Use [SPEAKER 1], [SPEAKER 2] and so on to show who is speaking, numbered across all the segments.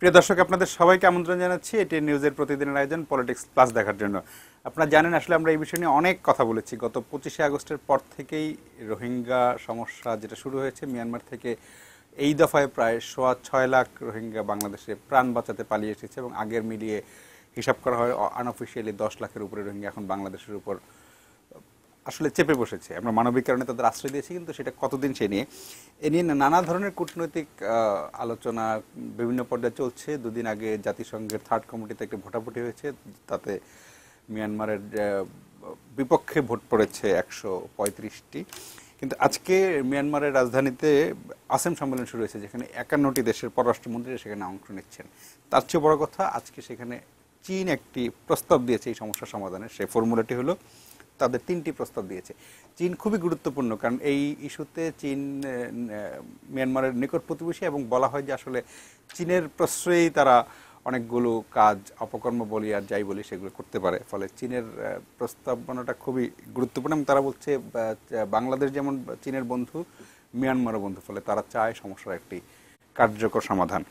[SPEAKER 1] প্রিয় দর্শক, আপনাদের সবাইকে আমন্ত্রণ জানাচ্ছি এটি নিউজের প্রতিদিনের আয়োজন পলিটিক্স প্লাস দেখার জন্য। আপনারা জানেন, আসলে আমরা এই বিষয় নিয়ে অনেক কথা বলেছি। গত 25শে আগস্টের পর থেকেই রোহিঙ্গা সমস্যা যেটা শুরু হয়েছে মিয়ানমার থেকে, এই দফায় প্রায় 6.25 লাখ রোহিঙ্গা বাংলাদেশে প্রাণ বাঁচাতে পালিয়ে এসেছে এবং আগের মিলিয়ে হিসাব করা হয় আনঅফিসিয়ালি 10 লাখের উপরে রোহিঙ্গা এখন বাংলাদেশের উপর আসলে চেপে বসেছে। আমরা মানবিক কারণে তাদের আশ্রয় দিয়েছি, কিন্তু সেটা কতদিন এ নিয়ে নানা ধরনের কূটনৈতিক আলোচনা বিভিন্ন পর্যায়ে চলছে। দুদিন আগে জাতিসংঘের 3rd কমিটিতে একটা ভোটাভুটি হয়েছে, তাতে মিয়ানমারের বিপক্ষে ভোট পড়েছে 135টি। কিন্তু আজকে মিয়ানমারের রাজধানীতে আসেম সম্মেলন শুরু হয়েছে, যেখানে 51টি দেশের পররাষ্ট্রমন্ত্রীরা সেখানে অংশ নিচ্ছেন। তার চেয়ে বড় কথা, আজকে সেখানে চীন একটি প্রস্তাব দিয়েছে এই সমস্যা সমাধানের। সেই ফর্মুলাটি হলো, তাদের 3টি প্রস্তাব দিয়েছে। চীন খুবই গুরুত্বপূর্ণ, কারণ এই ইস্যুতে চীন মিয়ানমারের নিকট প্রতিবেশী এবং বলা হয় যে আসলে চীনের প্রশ্রয়েই তারা অনেকগুলো কাজ, অপকর্ম বলি আর যাই বলি, সেগুলো করতে পারে। ফলে চীনের প্রস্তাবনাটা খুবই গুরুত্বপূর্ণ এবং তারা বলছে বাংলাদেশ যেমন চীনের বন্ধু, মিয়ানমারও বন্ধু। ফলে তারা চায় সমস্যার একটি কার্যকর সমাধান।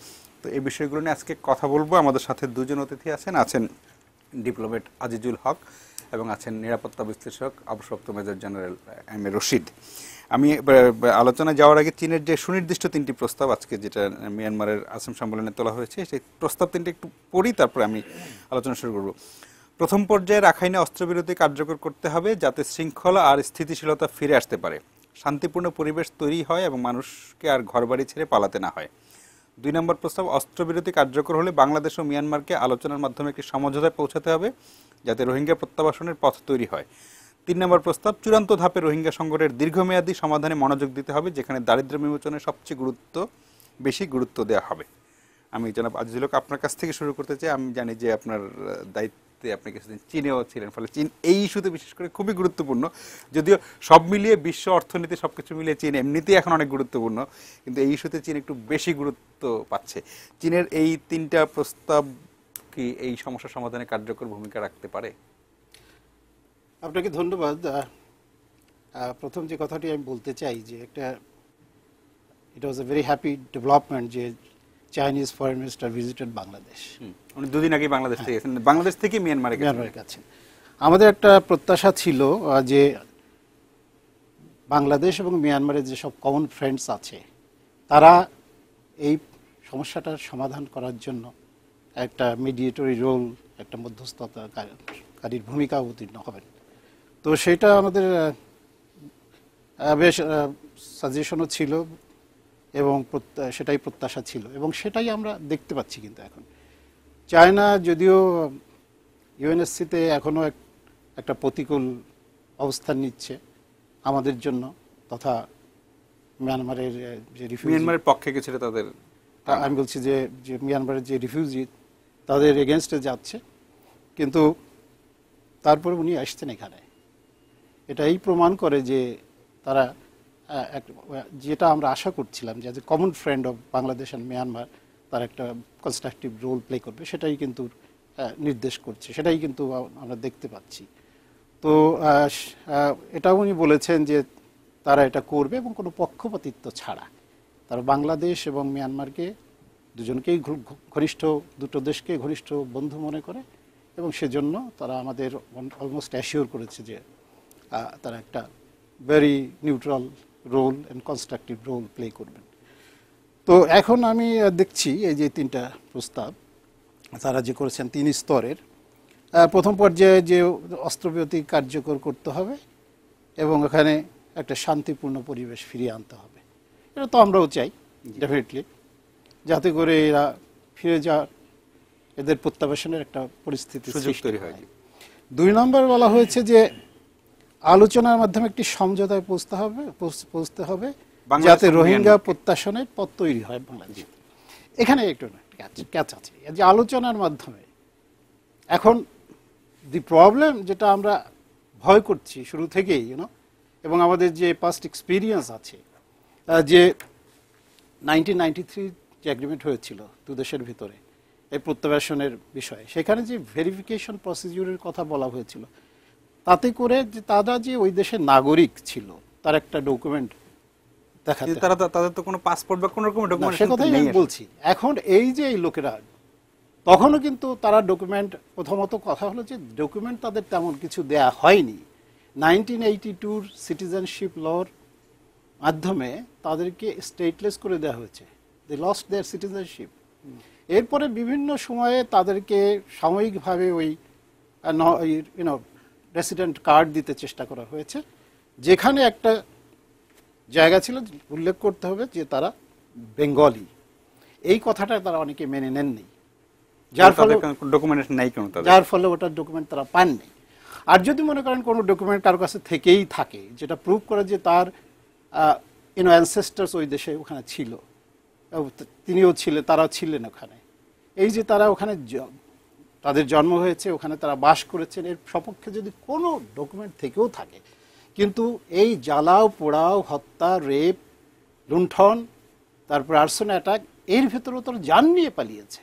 [SPEAKER 1] তো এই বিষয়গুলো নিয়ে আজকে কথা বলবো। আমাদের সাথে দুজন অতিথি আছেন ডিপ্লোমেট আজিজুল হক এবং আছেন নিরাপত্তা বিশ্লেষক অবসরপ্রাপ্ত major general M A Rashid. আমি আলোচনায় যাওয়ার আগে চীনের যে সুনির্দিষ্ট 3টি প্রস্তাব আজকে যেটা মিয়ানমারের আসেম সম্মেলনে তোলা হয়েছে, সেই প্রস্তাব 3টি একটু পড়ি, তারপরে আমি আলোচনা শুরু করব। প্রথম পর্যায়ে রাখাইনে অস্ত্রবিরতি কার্যকর করতে হবে, যাতে শৃঙ্খলা আর স্থিতিশীলতা ফিরে আসতে পারে, শান্তিপূর্ণ পরিবেশ তৈরি হয় এবং মানুষকে আর ঘরবাড়ি ছেড়ে পালাতে না হয়। 2 নম্বর প্রস্তাব, অস্ত্রবিরতি কার্যকর হলে বাংলাদেশ ও মিয়ানমারকে আলোচনার মাধ্যমে একটি সমঝোতায় পৌঁছাতে হবে, যাতে রোহিঙ্গা প্রত্যাবাসনের পথ তৈরি হয়। 3 নম্বর প্রস্তাব, চূড়ান্ত ধাপে রোহিঙ্গা সংকটের দীর্ঘমেয়াদী সমাধানে মনোযোগ দিতে হবে, যেখানে দারিদ্র্য বিমোচনে সবচেয়ে বেশি গুরুত্ব দেওয়া হবে। আমি জনাব আজিজুল হক আপনার কাছ থেকে শুরু করতে চাই। আমি জানি যে আপনার দায়িত্বে আপনি কিছুদিন চীনেও ছিলেন, ফলে চীন এই ইস্যুতে বিশেষ করে খুবই গুরুত্বপূর্ণ। যদিও সব মিলিয়ে বিশ্ব অর্থনীতি সবকিছু মিলিয়ে চীন এমনিতেই এখন অনেক গুরুত্বপূর্ণ, কিন্তু এই ইস্যুতে চীন একটু বেশি গুরুত্ব পাচ্ছে। চীনের এই 3টা প্রস্তাব কি এই সমস্যা সমাধানে কার্যকর ভূমিকা রাখতে পারে?
[SPEAKER 2] আপনাকে ধন্যবাদ। প্রথম যে কথাটি আমি বলতে চাই যে ইট ওয়াজ এ ভেরি হ্যাপি ডেভেলপমেন্ট যে Chinese foreign minister visited Bangladesh.
[SPEAKER 1] উনি দুদিন আগে বাংলাদেশ থেকে গেছেন, বাংলাদেশ থেকে মিয়ানমারের
[SPEAKER 2] কাছে। আমাদের একটা প্রত্যাশা ছিল যে বাংলাদেশ এবং মিয়ানমারের যেসব কমন ফ্রেন্ডস আছে, তারা এই সমস্যাটার সমাধান করার জন্য একটা মিডিয়েটরি রোল, একটা মধ্যস্থতাকারীর ভূমিকা অবতীর্ণ হবেন। তো সেটা আমাদের বেশ সাজেশনও ছিল এবং সেটাই প্রত্যাশা ছিল এবং সেটাই আমরা দেখতে পাচ্ছি। কিন্তু এখন চায়না যদিও ইউএনএসসিতে এখনও একটা প্রতিকূল অবস্থান নিচ্ছে আমাদের জন্য, তথা মিয়ানমারের যে
[SPEAKER 1] মিয়ানমারের পক্ষে কিছু তাদের,
[SPEAKER 2] আমি বলছি যে মিয়ানমারের যে রিফিউজি তাদের এগেনস্টে যাচ্ছে, কিন্তু তারপরে উনি আসছেন এখানে। এটাই প্রমাণ করে যে তারা যেটা আমরা আশা করছিলাম যে common friend of Bangladesh and Myanmar, তার একটা কনস্ট্রাকটিভ রোল প্লে করবে, সেটাই কিন্তু নির্দেশ করছে, সেটাই কিন্তু আমরা দেখতে পাচ্ছি। তো এটাও উনি বলেছেন যে তারা এটা করবে এবং কোনো পক্ষপাতিত্ব ছাড়া। তারা বাংলাদেশ এবং মিয়ানমারকে দুজনকেই দুটো দেশকে ঘনিষ্ঠ বন্ধু মনে করে এবং সেজন্য তারা আমাদের অলমোস্ট অ্যাসিওর করেছে যে তারা একটা very neutral role and constructive role play করবেন। তো এখন আমি দেখছি এই যে 3টা প্রস্তাব তারা যে করেছেন 3 স্তরের। প্রথম পর্যায়ে যে অস্ত্রবিরতি কার্যকর করতে হবে এবং এখানে একটা শান্তিপূর্ণ পরিবেশ ফিরিয়ে আনতে হবে, এটা তো আমরাও চাই ডেফিনেটলি, যাতে করে এরা ফিরে যাওয়ার, এদের প্রত্যাবাসনের একটা পরিস্থিতি তৈরি হয়। 2 নম্বর বলা হয়েছে যে আলোচনার মাধ্যমে একটি সমঝোতায় পৌঁছতে হবে যাতে রোহিঙ্গা প্রত্যাশনের পথ তৈরি হয় বাংলাদেশ। এখানে একটু ক্যাচ আছে যে আলোচনার মাধ্যমে। এখন দি প্রবলেম যেটা আমরা ভয় করছি শুরু থেকেই, এবং আমাদের যে পাস্ট এক্সপিরিয়েন্স আছে, যে 1993 যে এগ্রিমেন্ট হয়েছিল 2 দেশের ভিতরে এই প্রত্যাবাসনের বিষয়ে, সেখানে যে ভেরিফিকেশন প্রসিডিউরের কথা বলা হয়েছিল, তাতে করে যে তারা যে ওই দেশের নাগরিক ছিল তার একটা ডকুমেন্ট দেখাতে
[SPEAKER 1] কিন্তু তাদের তো কোনো পাসপোর্ট বা কোনো রকম
[SPEAKER 2] সে
[SPEAKER 1] ডকুমেন্টেশন
[SPEAKER 2] কথাই
[SPEAKER 1] নেই
[SPEAKER 2] আমি বলছি। এখন এই যে এই লোকেরা তখনও কিন্তু তারা ডকুমেন্ট, প্রথমত কথা হলো যে ডকুমেন্ট তাদের তেমন কিছু দেয়া হয়নি। 1982 সিটিজেনশিপ লর মাধ্যমে তাদেরকে স্টেটলেস করে দেওয়া হয়েছে, দে লস্ট দেয়ার সিটিজেনশিপ। এরপরে বিভিন্ন সময়ে তাদেরকে সাময়িকভাবে ওই রেসিডেন্ট কার্ড দিতে চেষ্টা করা হয়েছে, যেখানে একটা জায়গা ছিল উল্লেখ করতে হবে যে তারা বেঙ্গলি। এই কথাটা তারা অনেকে মেনে নেননি, যার ফলে
[SPEAKER 1] ডকুমেন্টেশন নাই কোনো তাদের,
[SPEAKER 2] যার ফলে ওটার ডকুমেন্ট তারা পাননি। আর যদি মনে করেন কোনো ডকুমেন্ট কারোর কাছে থেকেই থাকে যেটা প্রুভ করে যে তার অ্যানসেস্টার্স ওই দেশে ওখানে ছিল, তিনিও ছিলেন, তারাও ছিলেন ওখানে, এই যে তারা ওখানে তাদের জন্ম হয়েছে, ওখানে তারা বাস করেছেন, এর সপক্ষে যদি কোনো ডকুমেন্ট থেকেও থাকে, কিন্তু এই জ্বালাও পোড়াও, হত্যা, রেপ, লুণ্ঠন, তারপর আর্সন অ্যাটাক, এর ভেতরেও তারা জান নিয়ে পালিয়েছে।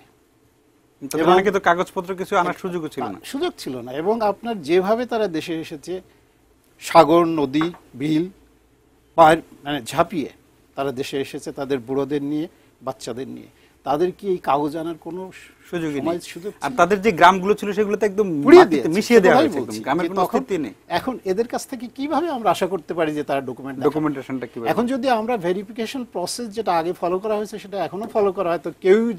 [SPEAKER 1] অনেকে তো কাগজপত্র কিছু আনার সুযোগও ছিল না,
[SPEAKER 2] সুযোগ ছিল না। এবং আপনার যেভাবে তারা দেশে এসেছে, সাগর, নদী, বিল মানে ঝাঁপিয়ে তারা দেশে এসেছে, তাদের বুড়োদের নিয়ে, বাচ্চাদের নিয়ে, তাদের কি এই কাগজ আনার কোনো
[SPEAKER 1] সুযোগই
[SPEAKER 2] সময়
[SPEAKER 1] নেই।
[SPEAKER 2] সুযোগ
[SPEAKER 1] আর তাদের যে গ্রামগুলো ছিল সেগুলো তো একদম
[SPEAKER 2] পুড়িয়ে
[SPEAKER 1] মাটিতে
[SPEAKER 2] দিয়েছে।
[SPEAKER 1] মিশিয়ে দেওয়া
[SPEAKER 2] সেটাই
[SPEAKER 1] হয়েছে, একদম
[SPEAKER 2] বলছি
[SPEAKER 1] গ্রামের
[SPEAKER 2] যে
[SPEAKER 1] কোনো
[SPEAKER 2] তখন
[SPEAKER 1] অস্তিত্ব নেই।
[SPEAKER 2] এখন এদের কাছ থেকে কিভাবে আমরা আশা করতে পারি যে তারা
[SPEAKER 1] ডকুমেন্টেশনটা কিভাবে?
[SPEAKER 2] এখন যদি আমরা ভেরিফিকেশন প্রসেস যেটা আগে ফলো করা হয়েছে সেটা এখনো ফলো করা হয়, তো কেউই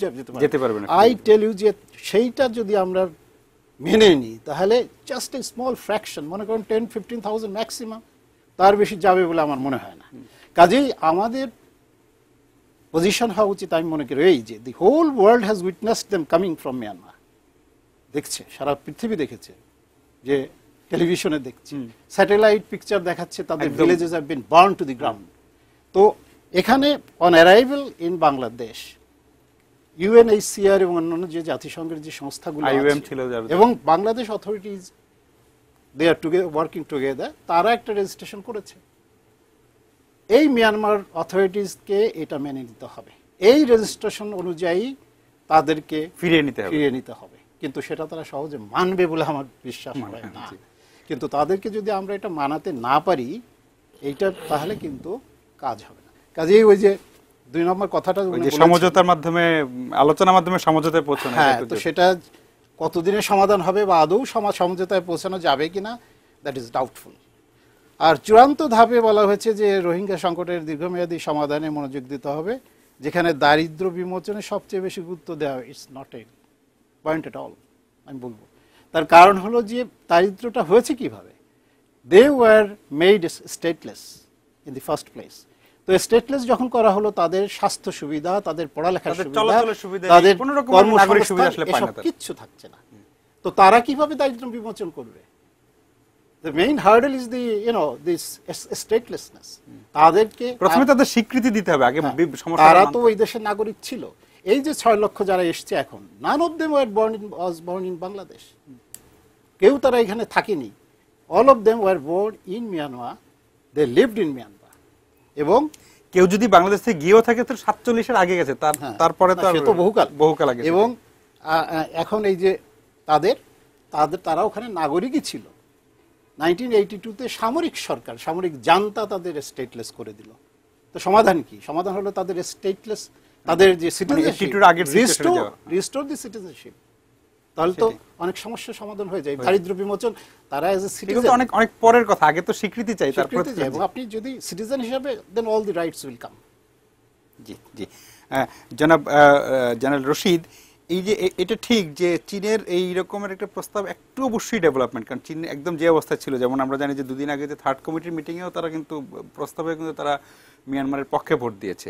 [SPEAKER 1] যেতে পারবে না।
[SPEAKER 2] আই টেল ইউ যে সেইটা যদি আমরা মেনে নিই, তাহলে জাস্ট এ স্মল ফ্র্যাকশন, মনে করেন 10-15,000 ম্যাক্সিমাম, তার বেশি যাবে বলে আমার মনে হয় না। কাজেই আমাদের পজিশন হওয়া উচিত, আমি মনে করি এই যে the whole world has witnessed them coming from Myanmar. দেখছে, সারা পৃথিবী দেখেছে, যে টেলিভিশনে দেখছি, স্যাটেলাইট পিকচার দেখাচ্ছে, তাদের villages have been burn to the ground. তো এখানে on arrival in Bangladesh, UNHCR এবং অন্যান্য যে জাতিসংঘের যে সংস্থাগুলো
[SPEAKER 1] ছিল
[SPEAKER 2] এবং Bangladesh authorities, they are working together, তারা একটা রেজিস্ট্রেশন করেছে। এই মিয়ানমার অথরিটিজকে এটা মেনে নিতে হবে, এই রেজিস্ট্রেশন অনুযায়ী তাদেরকে ফিরিয়ে নিতে হবে। কিন্তু সেটা তারা সহজে মানবে বলে আমার বিশ্বাস হয় না। কিন্তু তাদেরকে যদি আমরা এটা মানাতে না পারি, এইটা তাহলে কিন্তু কাজ হবে না। কাজেই ওই যে 2 নম্বর কথাটা,
[SPEAKER 1] সমঝোতার মাধ্যমে, আলোচনার মাধ্যমে সমঝোতায় পৌঁছানো,
[SPEAKER 2] হ্যাঁ, তো সেটা কতদিনে সমাধান হবে বা আদৌ সমঝোতায় পৌঁছানো যাবে কিনা, দ্যাট ইজ ডাউটফুল। আর চূড়ান্ত ধাপে বলা হয়েছে যে রোহিঙ্গা সংকটের দীর্ঘমেয়াদী সমাধানে মনোযোগ দিতে হবে, যেখানে দারিদ্র্য বিমোচনে সবচেয়ে বেশি গুরুত্ব দেওয়া হয়। It's not a point at all, আমি বলবো। তার কারণ হলো যে দারিদ্র্যটা হয়েছে কিভাবে, they were made stateless in the first place. তো স্টেটলেস যখন করা হলো, তাদের স্বাস্থ্য সুবিধা, তাদের পড়ালেখার সুবিধা, তাদের কর্মসংস্থান, এসব কিচ্ছু থাকছে না। তো তারা কিভাবে দারিদ্র্য বিমোচন করবে? The main hurdle is this statelessness. তাদেরকে
[SPEAKER 1] প্রথমে তাদের স্বীকৃতি দিতে হবে আগে।
[SPEAKER 2] তারা তো ওই দেশের নাগরিক ছিল। এই যে 6 লক্ষ যারা এসছে এখন, none of them were born in Bangladesh. কেউ তারা এখানে থাকেনি। All of them were born in Myanmar. They lived in Myanmar. এবং
[SPEAKER 1] কেউ যদি বাংলাদেশ থেকে গিয়েও থাকে তো 47-এর আগে গেছে, তারপরে তো বহুকাল আগে।
[SPEAKER 2] এবং এখন এই যে তারা ওখানে নাগরিকই ছিল। 1982-তে সামরিক সরকার, সামরিক জান্তা তাদের স্টেটলেস করে দিল। তো সমাধান কি? সমাধান হলো তাদের স্টেটলেস, তাদের যে সিটিজেনশিপ, রিস্টোর দি সিটিজেনশিপ। তাহলে তো অনেক সমস্যার সমাধান হয়ে যায়। দারিদ্র্য বিমোচন, তারা এজ এ সিটিজেন,
[SPEAKER 1] অনেক পরের কথা, আগে তো স্বীকৃতি চাই, তারপর
[SPEAKER 2] এবং আপনি যদি সিটিজেন হিসেবে, then all the rights will come.
[SPEAKER 1] জি জি, জনাব জেনারেল রশিদ, এই যে এটা ঠিক যে চীনের এই রকমের একটা প্রস্তাব একটু অবশ্যই ডেভেলপমেন্ট, কারণ চীন একদম যে অবস্থায় ছিল, যেমন আমরা জানি যে 2 দিন আগে যে 3rd কমিটির মিটিংয়েও তারা কিন্তু প্রস্তাবে কিন্তু তারা মিয়ানমারের পক্ষে ভোট দিয়েছে,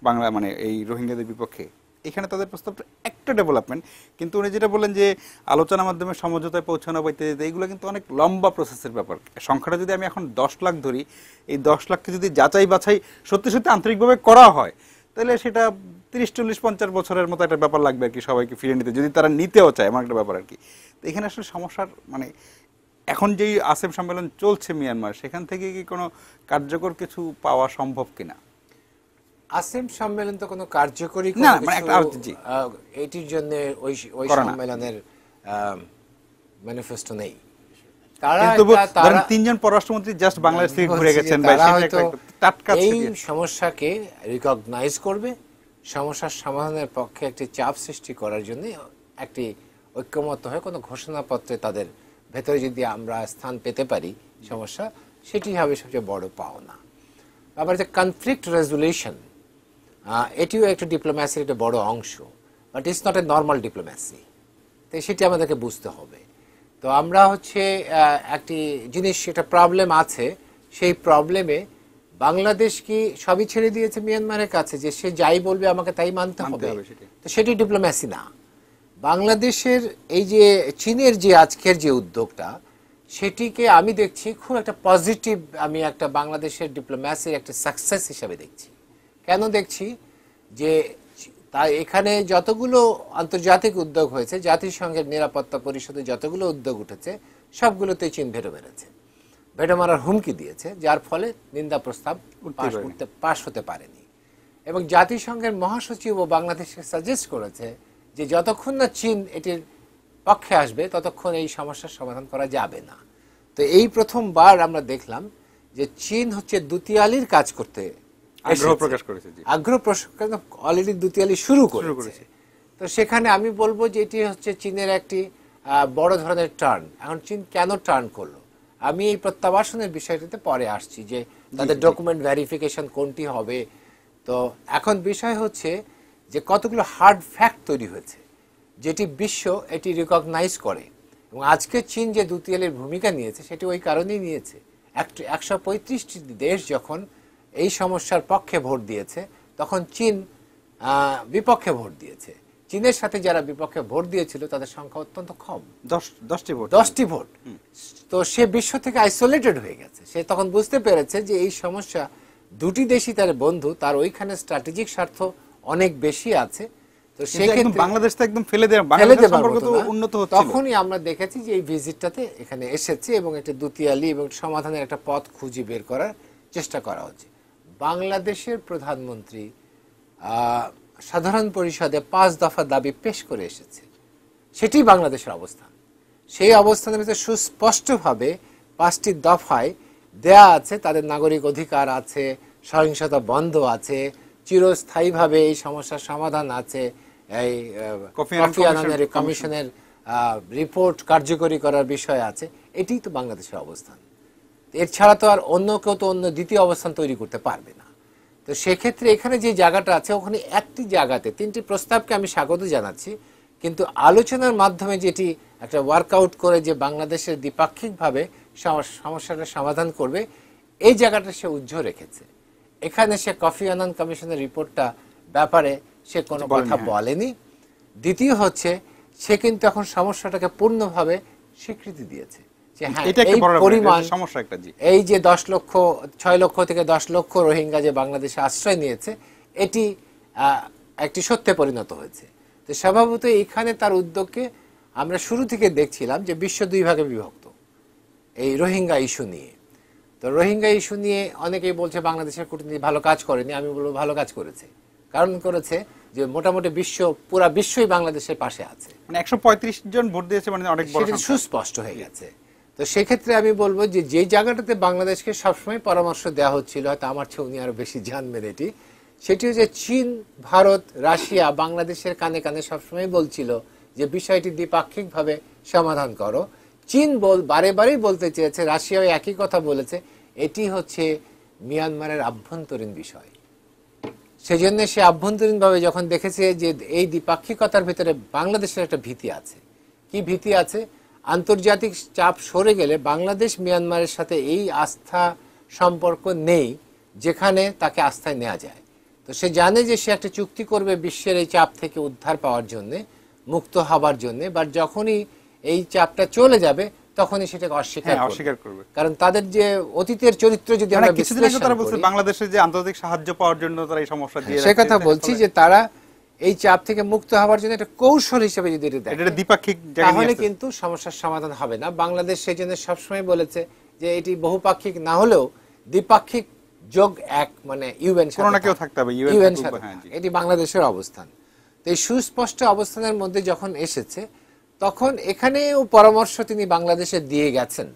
[SPEAKER 1] বাংলা মানে এই রোহিঙ্গাদের বিপক্ষে। এখানে তাদের প্রস্তাবটা একটা ডেভেলপমেন্ট, কিন্তু উনি যেটা বললেন যে আলোচনার মাধ্যমে সমঝোতায় পৌঁছানো বা ইত্যাদি, এইগুলো কিন্তু অনেক লম্বা প্রসেসের ব্যাপার। সংখ্যাটা যদি আমি এখন 10 লাখ ধরি, এই 10 লাখকে যদি যাচাই বাছাই সত্যি সত্যি আন্তরিকভাবে করা হয়, তাহলে সেটা 30-40-50 বছরের মতো একটা ব্যাপার লাগবে আর কি, সবাইকে ফিরে নিতে, যদি তারা নিতেও চায়, এমন একটা ব্যাপার আর কি। তো এখানে আসলে সমস্যার মানে এখন যেই আসেম সম্মেলন চলছে মিয়ানমার, সেখান থেকে কি কোনো কার্যকর কিছু পাওয়া সম্ভব কিনা?
[SPEAKER 3] আসেম সম্মেলন তো কোনো কার্যকরী
[SPEAKER 1] না, মানে
[SPEAKER 3] এটির জন্য ওই সম্মেলনের ম্যানিফেস্টো নেই। তারা
[SPEAKER 1] কিন্তু
[SPEAKER 3] তারা
[SPEAKER 1] ধরেন তিনজন পররাষ্ট্রমন্ত্রী জাস্ট বাংলাদেশ থেকে ঘুরে গেছেন ভাই,
[SPEAKER 3] তারা
[SPEAKER 1] সেটা
[SPEAKER 3] হয়তো
[SPEAKER 1] একটা টাটকা
[SPEAKER 3] এই
[SPEAKER 1] ছবি।
[SPEAKER 3] সমস্যাকে রিকগনাইজ করবে, সমস্যার সমাধানের পক্ষে একটি চাপ সৃষ্টি করার জন্য একটি ঐক্যমত্য হয়ে কোনো ঘোষণাপত্রে তাদের ভেতরে যদি আমরা স্থান পেতে পারি সমস্যা, সেটি হবে সবচেয়ে বড় পাওনা। আবার যে কনফ্লিক্ট রেজুলেশন, এটিও একটা ডিপ্লোম্যাসির একটা বড় অংশ, but it's not A normal diplomacy. তো সেটি আমাদেরকে বুঝতে হবে। তো আমরা একটি জিনিস, একটা প্রবলেম আছে, সেই প্রবলেমে বাংলাদেশ কি সবই ছেড়ে দিয়েছে মিয়ানমারের কাছে যে সে যাই বলবে আমাকে তাই মানতে হবে? তো সেটি ডিপ্লোম্যাসি না। বাংলাদেশের এই যে চীনের যে আজকের যে উদ্যোগটা, সেটিকে আমি দেখছি খুব একটা পজিটিভ, আমি একটা বাংলাদেশের ডিপ্লোম্যাসির একটা সাকসেস হিসাবে দেখছি। কেন দেখছি? যে তাই এখানে যতগুলো আন্তর্জাতিক উদ্যোগ হয়েছে, জাতিসংঘের নিরাপত্তা পরিষদে যতগুলো উদ্যোগ উঠেছে, সবগুলোতে চীন ভেটো মেরেছে, ভেটো মারার হুমকি দিয়েছে, যার ফলে নিন্দা প্রস্তাব পাশ হতে পারেনি। এবং জাতিসংঘের মহাসচিব ও বাংলাদেশকে সাজেস্ট করেছে যে যতক্ষণ না চীন এটির পক্ষে আসবে ততক্ষণ এই সমস্যার সমাধান করা যাবে না। তো এই প্রথমবার আমরা দেখলাম যে চীন দুতিয়ালির কাজ করতে
[SPEAKER 1] আগ্রহ প্রকাশ করেছে।
[SPEAKER 3] আগ্রহ প্রকাশ অলরেডি দুতিয়ালি শুরু করেছে। তো সেখানে আমি বলবো যে এটি চীনের একটি বড় ধরনের টার্ন। এখন চীন কেন টার্ন করলো, আমি এই প্রত্যাবাসনের বিষয়টিতে পরে আসছি, যে তাদের ডকুমেন্ট ভেরিফিকেশন কোনটি হবে। তো এখন বিষয় হচ্ছে যে কতগুলো হার্ড ফ্যাক্ট তৈরি হয়েছে যেটি বিশ্ব এটি রিকগনাইজ করে। এবং আজকে চীন যে দুতিয়ালির ভূমিকা নিয়েছে সেটি ওই কারণেই নিয়েছে। 135টি দেশ যখন এই সমস্যার পক্ষে ভোট দিয়েছে, তখন চীন বিপক্ষে ভোট দিয়েছে। চীনের সাথে যারা বিপক্ষে ভোট দিয়েছিল তাদের সংখ্যা অত্যন্ত কম, 10টি ভোট। তো সে বিশ্ব থেকে আইসোলেটেড হয়ে গেছে। সে তখন বুঝতে পেরেছে যে এই সমস্যা দুটি দেশই তার বন্ধু, তার ওইখানে স্ট্র্যাটেজিক স্বার্থ অনেক বেশি আছে। তো সেক্ষেত্রে
[SPEAKER 1] বাংলাদেশ তো একদম ফেলে দেওয়া, বাংলাদেশের সম্পর্ক তো উন্নত হচ্ছে।
[SPEAKER 3] তখনই আমরা দেখেছি যে এই ভিজিটটাতে এখানে এসেছে এবং একটা দুতিয়ালি এবং সমাধানের একটা পথ খুঁজে বের করার চেষ্টা করা হচ্ছে। বাংলাদেশের প্রধানমন্ত্রী সাধারণ পরিষদে 5 দফা দাবি পেশ করে এসেছে, সেটি বাংলাদেশের অবস্থান। সেই অবস্থানের ভিতরে সুস্পষ্টভাবে 5টি দফায় দেয়া আছে তাদের নাগরিক অধিকার আছে, সহিংসতা বন্ধ আছে, চিরস্থায়ীভাবে এই সমস্যার সমাধান আছে, এই কফি আনানের কমিশনের রিপোর্ট কার্যকরী করার বিষয় আছে। এটি তো বাংলাদেশের অবস্থান। এর ছাড়া তো আর অন্য কেউ তো অন্য দ্বিতীয় অবস্থান তৈরি করতে পারবে না। তো সেক্ষেত্রে এখানে যে জায়গাটা আছে, ওখানে একটি জায়গাতে 3টি প্রস্তাবকে আমি স্বাগত জানাচ্ছি, কিন্তু আলোচনার মাধ্যমে যেটি একটা ওয়ার্কআউট করে যে বাংলাদেশের দ্বিপাক্ষিকভাবে সমস্যাটা সমাধান করবে, এই জায়গাটা সে উজ্জ্ব রেখেছে। এখানে সে কফি আনান কমিশনের রিপোর্টটা ব্যাপারে সে কোনো কথা বলেনি। দ্বিতীয় সে কিন্তু এখন সমস্যাটাকে পূর্ণভাবে স্বীকৃতি দিয়েছে যে হ্যাঁ, এই পরিমাণ
[SPEAKER 1] সমস্যা একটা,
[SPEAKER 3] এই যে 6 লক্ষ থেকে 10 লক্ষ রোহিঙ্গা যে বাংলাদেশে আশ্রয় নিয়েছে, এটি একটি সত্যে পরিণত হয়েছে। তো স্বভাবত এইখানে তার উদ্যোগকে আমরা শুরু থেকে দেখছিলাম যে বিশ্ব 2 ভাগে বিভক্ত এই রোহিঙ্গা ইস্যু নিয়ে। তো রোহিঙ্গা ইস্যু নিয়ে অনেকেই বলছে বাংলাদেশের কূটনীতি ভালো কাজ করেনি। আমি বলবো ভালো কাজ করেছে, কারণ করেছে যে মোটামুটি পুরা বিশ্বই বাংলাদেশের পাশে আছে।
[SPEAKER 1] মানে 135 জন ভোট দিয়েছে, মানে অনেক বড় সংখ্যা,
[SPEAKER 3] সুস্পষ্ট হয়ে গেছে। তো সেক্ষেত্রে আমি বলবো যে যে জায়গাটাতে বাংলাদেশকে সবসময় পরামর্শ দেওয়া হচ্ছিল, হয়তো আমার চেয়ে উনি আরো বেশি জানবেন এটি, সেটি হচ্ছে চীন, ভারত, রাশিয়া বাংলাদেশের কানে কানে সবসময় বলছিল যে বিষয়টি দ্বিপাক্ষিকভাবে সমাধান করো। চীন বারে বারেই বলতে চেয়েছে, রাশিয়াও একই কথা বলেছে, এটি মিয়ানমারের আভ্যন্তরীণ বিষয়। সেজন্য সে আভ্যন্তরীণভাবে যখন দেখেছে যে এই দ্বিপাক্ষিকতার ভিতরে বাংলাদেশের একটা ভীতি আছে। কি ভীতি আছে? আন্তর্জাতিক চাপ সরে গেলে বাংলাদেশ মিয়ানমারের সাথে এই আস্থা সম্পর্ক নেই যেখানে তাকে আস্থায় নেওয়া যায়। তো সে জানে যে সে একটা চুক্তি করবে বিশ্বের এই চাপ থেকে উদ্ধার পাওয়ার জন্য, মুক্ত হবার জন্য, বাট যখনই এই চাপটা চলে যাবে তখনই সেটাকে অস্বীকার করবে। কারণ তাদের যে অতীতের চরিত্র যদি আমরা বিশ্লেষণ করি,
[SPEAKER 1] বাংলাদেশের যে আন্তর্জাতিক সাহায্য পাওয়ার জন্য তারা এই সমস্যা দিয়ে
[SPEAKER 3] সে কথা বলছি যে তারা এই চাপ থেকে মুক্ত হওয়ার জন্য একটা কৌশল হিসেবে যদি এটা দেখে,
[SPEAKER 1] দ্বিপাক্ষিক,
[SPEAKER 3] তাহলে কিন্তু সমস্যার সমাধান হবে না। বাংলাদেশ সেই জন্য সবসময় বলেছে যে এটি বহুপাক্ষিক না হলেও দ্বিপাক্ষিক যোগ এক, মানে ইউএন থাকতে হবে, এটি বাংলাদেশের অবস্থান। তো এই সুস্পষ্ট অবস্থানের মধ্যে যখন এসেছে, তখন এখানেও পরামর্শ তিনি বাংলাদেশে দিয়ে গেছেন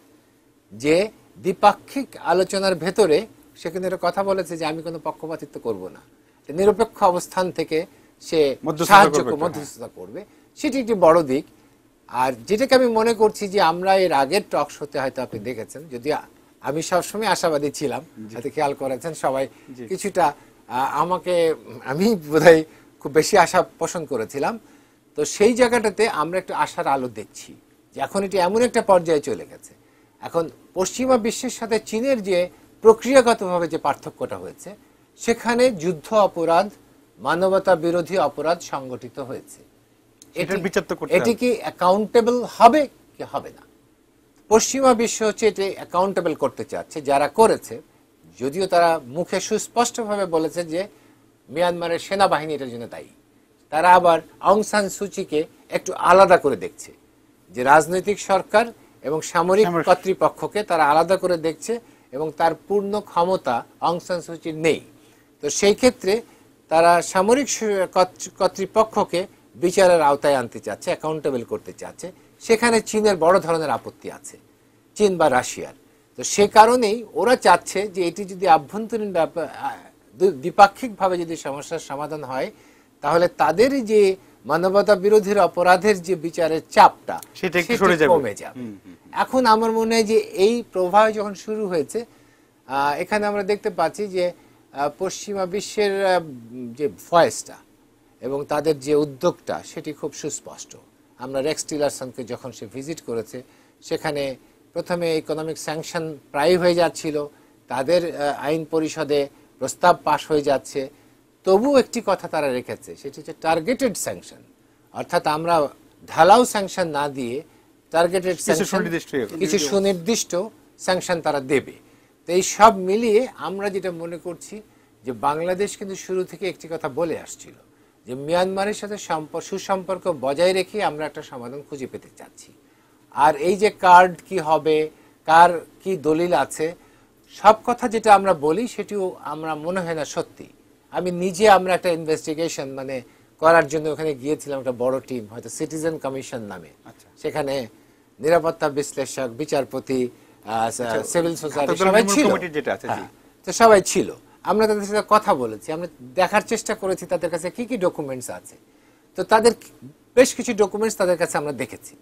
[SPEAKER 3] যে দ্বিপাক্ষিক আলোচনার ভেতরে সে কিন্তু একটা কথা বলেছে যে আমি কোনো পক্ষপাতিত্ব করব না, নিরপেক্ষ অবস্থান থেকে সে মধ্যস্থতা করবে, সেটি একটি বড় দিক। আর যেটাকে আমি মনে করছি যে আমরা এর আগের টক শোতে হয়তো আপনি দেখেছেন, যদি আমি সবসময় আশাবাদী ছিলাম, হয়তো খেয়াল করেছেন সবাই কিছুটা, আমি বোধহয় খুব বেশি আশা পোষণ করেছিলাম। তো সেই জায়গাটাতে আমরা একটু আশার আলো দেখছি যে এখন এটি এমন একটা পর্যায়ে চলে গেছে, এখন পশ্চিমা বিশ্বের সাথে চীনের যে প্রক্রিয়াগতভাবে যে পার্থক্যটা হয়েছে, সেখানে যুদ্ধ অপরাধ, মানবতা বিরোধী অপরাধ সংগঠিত হয়েছে। এটি কি অ্যাকাউন্টেবল হবে কি হবে না? পশ্চিমা বিশ্ব হচ্ছে এটি অ্যাকাউন্টেবল করতে চাচ্ছে যারা করেছে, যদিও তারা মুখে সুস্পষ্টভাবে বলেছে যে মিয়ানমারের সেনাবাহিনী এটার জন্য দায়ী। তারা আবার অং সান সুচিকে একটু আলাদা করে দেখছে, যে রাজনৈতিক সরকার এবং সামরিক কর্তৃপক্ষকে তারা আলাদা করে দেখছে, এবং তার পূর্ণ ক্ষমতা অং সান সুচির নেই। তো সেই ক্ষেত্রে তারা সামরিক কর্তৃপক্ষকে বিচারের আওতায় আনতে চাচ্ছে, অ্যাকাউন্টেবল করতে চাচ্ছে। সেখানে চীনের বড় ধরনের আপত্তি আছে, চীন বা রাশিয়ার। তো সে কারণেই ওরা চাচ্ছে যে এটি যদি আভ্যন্তরীণ দ্বিপাক্ষিকভাবে যদি সমস্যার সমাধান হয়, তাহলে তাদের যে মানবতা বিরোধীর অপরাধের যে বিচারের চাপটা সেটা কমে যাবে। এখন আমার মনে হয় যে এই প্রবাহ যখন শুরু হয়েছে, এখানে আমরা দেখতে পাচ্ছি যে পশ্চিমা বিশ্বের যে ভয়েসটা এবং তাদের যে উদ্যোগটা সেটি খুব সুস্পষ্ট। আমরা রেক্স টিলারসনকে যখন সে ভিজিট করেছে, সেখানে প্রথমে ইকোনমিক স্যাংশন প্রায় হয়ে যাচ্ছিল, তাদের আইন পরিষদে প্রস্তাব পাশ হয়ে যাচ্ছে, তবু একটি কথা তারা রেখেছে, সেটি হচ্ছে টার্গেটেড স্যাংশন। অর্থাৎ আমরা ঢালাও স্যাংশন না দিয়ে টার্গেটেড স্যাংশন, কিছু সুনির্দিষ্ট স্যাংশন তারা দেবে। তো এই সব মিলিয়ে আমরা যেটা মনে করছি যে বাংলাদেশ কিন্তু শুরু থেকে একটি কথা বলে আসছিল যে মিয়ানমারের সাথে সুসম্পর্ক বজায় রেখে আমরা একটা সমাধান খুঁজে পেতে চাচ্ছি। আর এই যে কার্ড কি হবে, কার কি দলিল আছে, সব কথা যেটা আমরা বলি সেটিও আমরা মনে হয় না সত্যি। আমি নিজে আমরা একটা ইনভেস্টিগেশন করার জন্য ওখানে গিয়েছিলাম, একটা বড় টিম, হয়তো সিটিজেন কমিশন নামে। সেখানে নিরাপত্তা বিশ্লেষক, বিচারপতি, সিভিল সোসাইটি সবাই ছিল, তো সবাই ছিল। আমরা তাদের সাথে কথা বলেছি, আমরা দেখার চেষ্টা করেছি তাদের কাছে কি কি ডকুমেন্টস আছে। তো তাদের বেশ কিছু ডকুমেন্টস তাদের কাছে আমরা দেখেছি,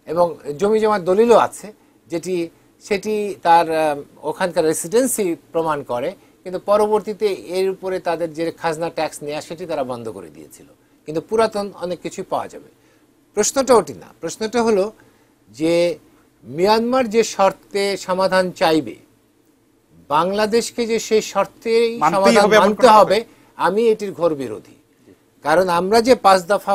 [SPEAKER 3] এবং জমি জমার দলিলও আছে, সেটি তার ওখানকার রেসিডেন্সি প্রমাণ করে। কিন্তু পরবর্তীতে এর উপরে তাদের যে খাজনা ট্যাক্স নেওয়া সেটি তারা বন্ধ করে দিয়েছিল। কিন্তু পুরাতন অনেক কিছু পাওয়া যাবে। প্রশ্নটা ওটি না, প্রশ্নটা হলো যে মিয়ানমার যে শর্তে সমাধান চাইবে, বাংলাদেশকে যে সেই শর্তেই সমাধান মানতে হবে, আমি এটির ঘোর বিরোধী। কারণ আমরা যে 5 দফা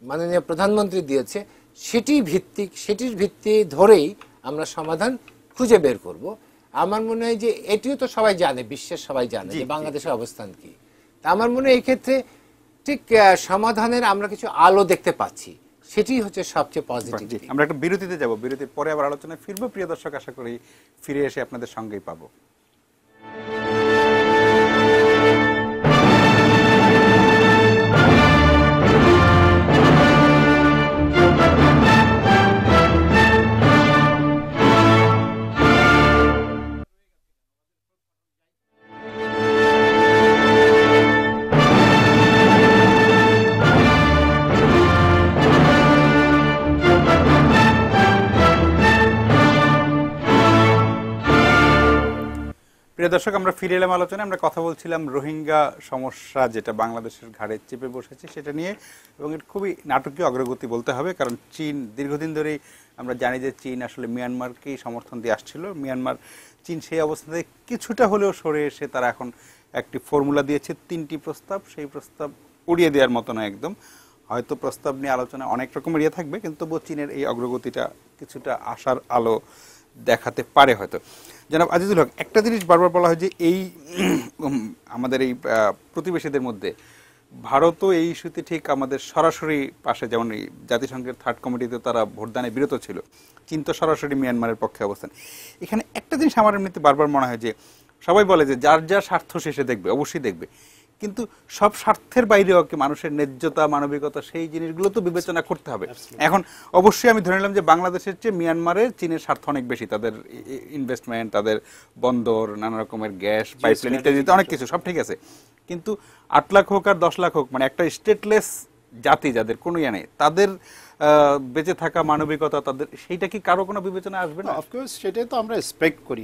[SPEAKER 3] মাননীয় প্রধানমন্ত্রী দিয়েছে, সেটির ভিত্তি ধরেই আমরা সমাধান খুঁজে বের করব। আমার মনে হয় যে এটিও তো সবাই জানে, বিশ্বের সবাই জানে যে বাংলাদেশের অবস্থান কি। তা আমার মনে হয় এই ক্ষেত্রে ঠিক সমাধানের আমরা কিছু আলো দেখতে পাচ্ছি, সেটি হচ্ছে সবচেয়ে পজিটিভ।
[SPEAKER 1] আমরা একটা বিরতিতে যাব, বিরতির পরে আবার আলোচনায় ফিরবো। প্রিয় দর্শক, আশা করি ফিরে এসে আপনাদের সঙ্গেই পাবো। প্রিয় দর্শক, আমরা ফিরে এলাম আলোচনায়। আমরা কথা বলছিলাম রোহিঙ্গা সমস্যা যেটা বাংলাদেশের ঘাড়ে চেপে বসেছে সেটা নিয়ে, এবং এর খুবই নাটকীয় অগ্রগতি বলতে হবে। কারণ চীন দীর্ঘদিন ধরেই আমরা জানি যে চীন আসলে মিয়ানমারকেই সমর্থন দিয়ে আসছিল। চীন সেই অবস্থা থেকে কিছুটা হলেও সরে এসে তারা এখন একটি ফর্মুলা দিয়েছে, 3টি প্রস্তাব। সেই প্রস্তাব উড়িয়ে দেওয়ার মতো না একদম। হয়তো প্রস্তাব নিয়ে আলোচনা অনেক রকমের থাকবে, কিন্তু তবুও চীনের এই অগ্রগতিটা কিছুটা আশার আলো দেখাতে পারে হয়তো। জনাব আজিজুল হক, একটা জিনিস বারবার বলা হয় যে এই আমাদের এই প্রতিবেশীদের মধ্যে ভারতও এই ইস্যুতে ঠিক আমাদের সরাসরি পাশে, যেমন জাতিসংঘের 3rd কমিটিতে তারা ভোটদানে বিরত ছিল, চীন তো সরাসরি মিয়ানমারের পক্ষে অবস্থান। এখানে একটা জিনিস আমার এমনিতে বারবার মনে হয় যে সবাই বলে যে যার যার স্বার্থ শেষে দেখবে, অবশ্যই দেখবে, কিন্তু সব স্বার্থের বাইরেও কি মানুষের ন্যায্যতা, মানবিকতা, সেই জিনিসগুলো তো বিবেচনা করতে হবে। এখন অবশ্যই আমি ধরে নিলাম যে বাংলাদেশের চেয়ে মিয়ানমারের চীনের স্বার্থ অনেক বেশি, তাদের ইনভেস্টমেন্ট, তাদের বন্দর, নানা রকমের গ্যাস পাইপলাইন ইত্যাদি অনেক কিছু, সব ঠিক আছে। কিন্তু 8 লাখ হোক আর 10 লাখ হোক, মানে একটা স্টেটলেস জাতি যাদের কোনো ইয়ে নেই, তাদের বেঁচে থাকা, মানবিকতা, তাদের সেইটা কি কারো কোনো বিবেচনা আসবে না?
[SPEAKER 2] অফকোর্স সেটাই তো আমরা এক্সপেক্ট করি,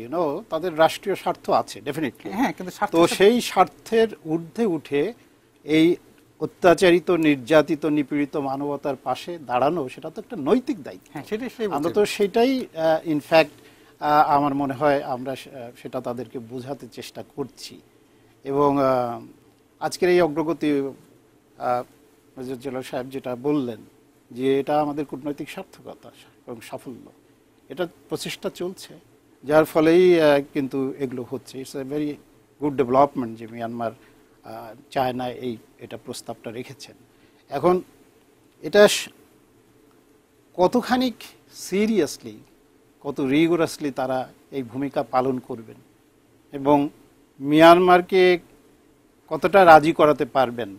[SPEAKER 2] তাদের রাষ্ট্রীয় স্বার্থ আছে ডেফিনেটলি।
[SPEAKER 1] হ্যাঁ, কিন্তু
[SPEAKER 2] তো সেই স্বার্থের ঊর্ধ্বে উঠে এই অত্যাচারিত, নির্যাতিত, নিপীড়িত মানবতার পাশে দাঁড়ানো, সেটা তো একটা নৈতিক দায়িত্ব।
[SPEAKER 1] হ্যাঁ, সেটাই
[SPEAKER 2] আমরা তো সেটাই ইনফ্যাক্ট আমার মনে হয় আমরা সেটা তাদেরকে বোঝাতে চেষ্টা করছি। এবং আজকের এই অগ্রগতি মেজর জেলার সাহেব যেটা বললেন, যে এটা আমাদের কূটনৈতিক সার্থকতা এবং সাফল্য, এটা প্রচেষ্টা চলছে, যার ফলেই কিন্তু এগুলো হচ্ছে। It's a very good development যে মিয়ানমার চায়নায় এটা প্রস্তাবটা রেখেছেন। এখন এটা কতখানি সিরিয়াসলি, কত রিগোরাসলি তারা এই ভূমিকা পালন করবেন এবং মিয়ানমারকে কতটা রাজি করাতে পারবেন।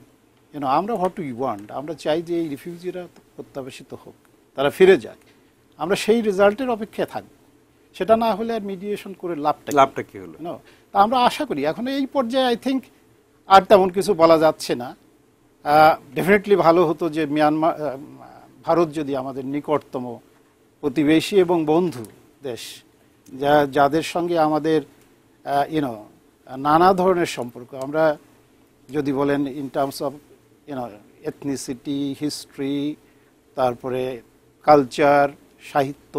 [SPEAKER 2] আমরা হোয়াট উই ওয়ান্ট, আমরা চাই যে এই রিফিউজিরা প্রত্যাবাসিত হোক, তারা ফিরে যাক। আমরা সেই রেজাল্টের অপেক্ষায় থাকব। সেটা না হলে আর মিডিয়েশন করে লাভটা কি হলো? তা আমরা আশা করি এখন এই পর্যায়ে আই থিঙ্ক আর তেমন কিছু বলা যাচ্ছে না। ডেফিনেটলি ভালো হতো যে ভারত যদি আমাদের নিকটতম প্রতিবেশী এবং বন্ধু দেশ, যাদের সঙ্গে আমাদের নানা ধরনের সম্পর্ক, আমরা যদি বলেন in terms of ethnicity, history, তারপরে কালচার, সাহিত্য,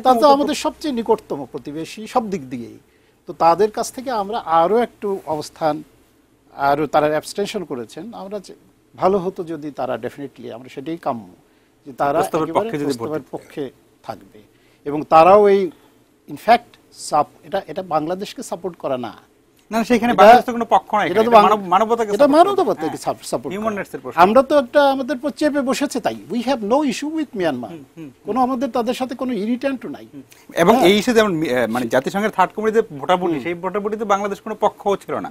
[SPEAKER 2] তাতে আমাদের সবচেয়ে নিকটতম প্রতিবেশী সব দিক দিয়েই। তো তাদের কাছ থেকে আমরা আরও একটু অবস্থান, আরও তারা অ্যাবস্টেনশন করেছেন, আমরা ভালো হতো যদি তারা ডেফিনেটলি, আমরা সেটাই কাম্য যে তারা প্রস্তাবের পক্ষে থাকবে এবং তারাও এই ইনফ্যাক্ট এটা বাংলাদেশকে সাপোর্ট করা না, আমরা তো একটা আমাদের চেপে বসেছে, তাই we have no issue with Myanmar, কোনো আমাদের তাদের সাথে কোনো ইরিটেন্টও নাই।
[SPEAKER 1] এবং এই ইস্যু যেমন মানে জাতিসংঘের থার্ড কমিটিতে ভোটাভুটি, সেই ভোটাভুটিতে বাংলাদেশ কোনো পক্ষও ছিল না।